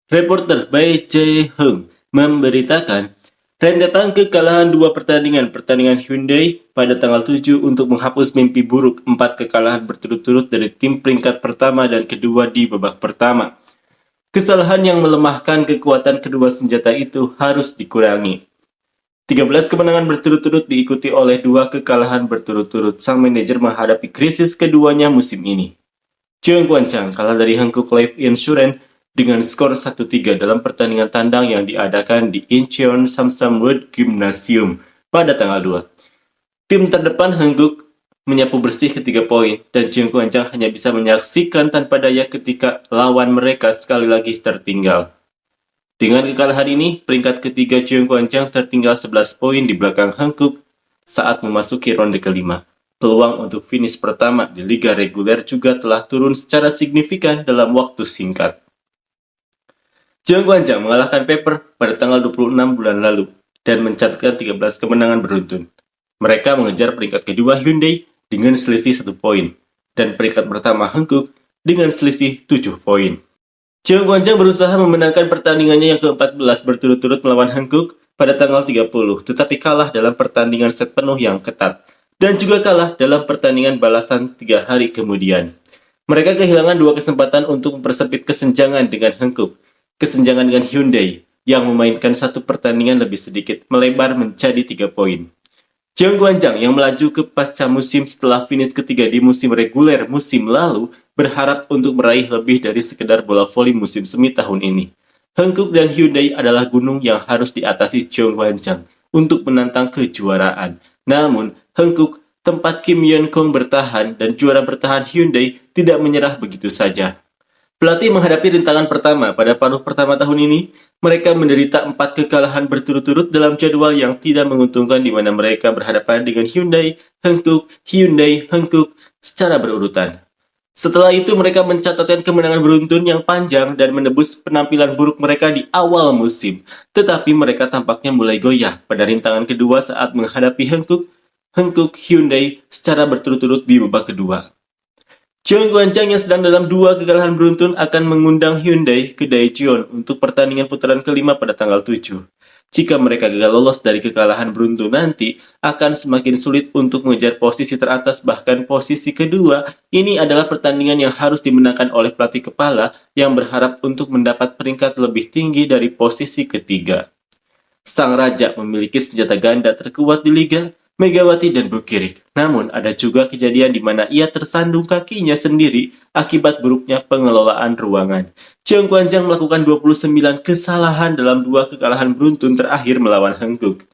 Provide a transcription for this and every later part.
Reporter Bai Jae-hung memberitakan rentetan kekalahan dua pertandingan Hyundai pada tanggal 7 untuk menghapus mimpi buruk 4 kekalahan berturut-turut dari tim peringkat pertama dan kedua di babak pertama. Kesalahan yang melemahkan kekuatan kedua senjata itu harus dikurangi. 13 kemenangan berturut-turut diikuti oleh 2 kekalahan berturut-turut. Sang manajer menghadapi krisis keduanya musim ini. Jeong Kwan-chang kalah dari Hankook Life Insurance dengan skor 1-3 dalam pertandingan tandang yang diadakan di Incheon Samsung Road Gymnasium pada tanggal 2. Tim terdepan Hankook menyapu bersih ketiga poin dan Jeong Kwan-chang hanya bisa menyaksikan tanpa daya ketika lawan mereka sekali lagi tertinggal. Dengan kekalahan ini, peringkat ketiga Jeong Kwan-chang tertinggal 11 poin di belakang Hankook saat memasuki ronde kelima. Peluang untuk finish pertama di liga reguler juga telah turun secara signifikan dalam waktu singkat. Jeong Kwan-chang mengalahkan Pepper pada tanggal 26 bulan lalu dan mencatatkan 13 kemenangan beruntun. Mereka mengejar peringkat kedua Hyundai dengan selisih 1 poin dan peringkat pertama Hankook dengan selisih 7 poin. Jeong Kwan-chang berusaha memenangkan pertandingannya yang ke-14 berturut-turut melawan Hankook pada tanggal 30, tetapi kalah dalam pertandingan set penuh yang ketat, dan juga kalah dalam pertandingan balasan 3 hari kemudian. Mereka kehilangan 2 kesempatan untuk mempersempit kesenjangan dengan Hankook. Kesenjangan dengan Hyundai, yang memainkan 1 pertandingan lebih sedikit, melebar menjadi 3 poin. Jeong Kwan-chang yang melaju ke pasca musim setelah finish ketiga di musim reguler musim lalu berharap untuk meraih lebih dari sekedar bola voli musim semi tahun ini. Hankook dan Hyundai adalah gunung yang harus diatasi Jeong Kwan-chang untuk menantang kejuaraan. Namun, Hankook, tempat Kim Yeon-kong bertahan dan juara bertahan Hyundai tidak menyerah begitu saja. Pelatih menghadapi rintangan pertama pada paruh pertama tahun ini. Mereka menderita 4 kekalahan berturut-turut dalam jadwal yang tidak menguntungkan di mana mereka berhadapan dengan Hyundai, Hankook secara berurutan. Setelah itu mereka mencatatkan kemenangan beruntun yang panjang dan menebus penampilan buruk mereka di awal musim. Tetapi mereka tampaknya mulai goyah pada rintangan kedua saat menghadapi Hankook, Hyundai secara berturut-turut di babak kedua. Jeong Kwan-chang yang sedang dalam 2 kekalahan beruntun akan mengundang Hyundai ke Daejeon untuk pertandingan putaran kelima pada tanggal 7. Jika mereka gagal lolos dari kekalahan beruntun nanti, akan semakin sulit untuk mengejar posisi teratas bahkan posisi kedua. Ini adalah pertandingan yang harus dimenangkan oleh pelatih kepala yang berharap untuk mendapat peringkat lebih tinggi dari posisi ketiga. Sang raja memiliki senjata ganda terkuat di liga, Megawati dan Bukirik. Namun ada juga kejadian di mana ia tersandung kakinya sendiri akibat buruknya pengelolaan ruangan. Jeong Kwan-chang melakukan 29 kesalahan dalam 2 kekalahan beruntun terakhir melawan Hankook.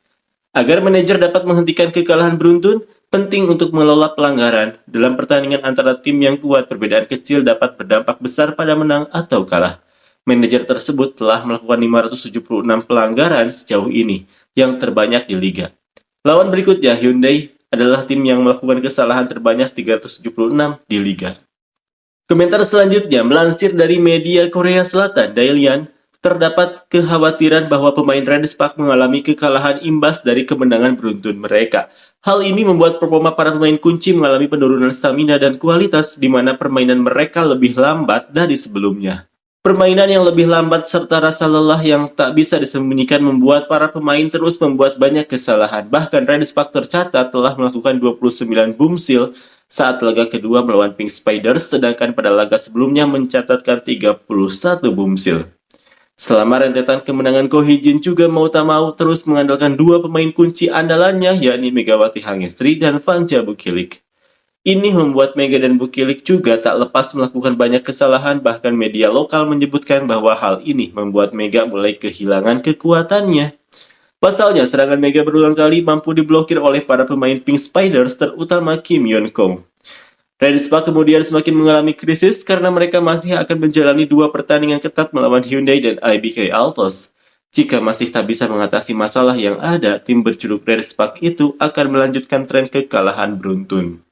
Agar manajer dapat menghentikan kekalahan beruntun, penting untuk mengelola pelanggaran. Dalam pertandingan antara tim yang kuat, perbedaan kecil dapat berdampak besar pada menang atau kalah. Manajer tersebut telah melakukan 576 pelanggaran sejauh ini, yang terbanyak di liga. Lawan berikutnya, Hyundai, adalah tim yang melakukan kesalahan terbanyak 376 di liga. Komentar selanjutnya melansir dari media Korea Selatan, Dailian, terdapat kekhawatiran bahwa pemain Red Spark mengalami kekalahan imbas dari kemenangan beruntun mereka. Hal ini membuat performa para pemain kunci mengalami penurunan stamina dan kualitas di mana permainan mereka lebih lambat dari sebelumnya. Permainan yang lebih lambat serta rasa lelah yang tak bisa disembunyikan membuat para pemain terus membuat banyak kesalahan. Bahkan Red Spark tercatat telah melakukan 29 boom seal saat laga kedua melawan Pink Spiders, sedangkan pada laga sebelumnya mencatatkan 31 boom seal. Selama rentetan kemenangan, Ko Hee-jin juga mau tak mau terus mengandalkan 2 pemain kunci andalannya, yakni Megawati Hangestri dan Fangja Bukilik. Ini membuat Mega dan Bukilik juga tak lepas melakukan banyak kesalahan, bahkan media lokal menyebutkan bahwa hal ini membuat Mega mulai kehilangan kekuatannya. Pasalnya, serangan Mega berulang kali mampu diblokir oleh para pemain Pink Spiders, terutama Kim Yeon-kong. Red Spark kemudian semakin mengalami krisis karena mereka masih akan menjalani 2 pertandingan ketat melawan Hyundai dan IBK Altos. Jika masih tak bisa mengatasi masalah yang ada, tim berjuluk Red Spark itu akan melanjutkan tren kekalahan beruntun.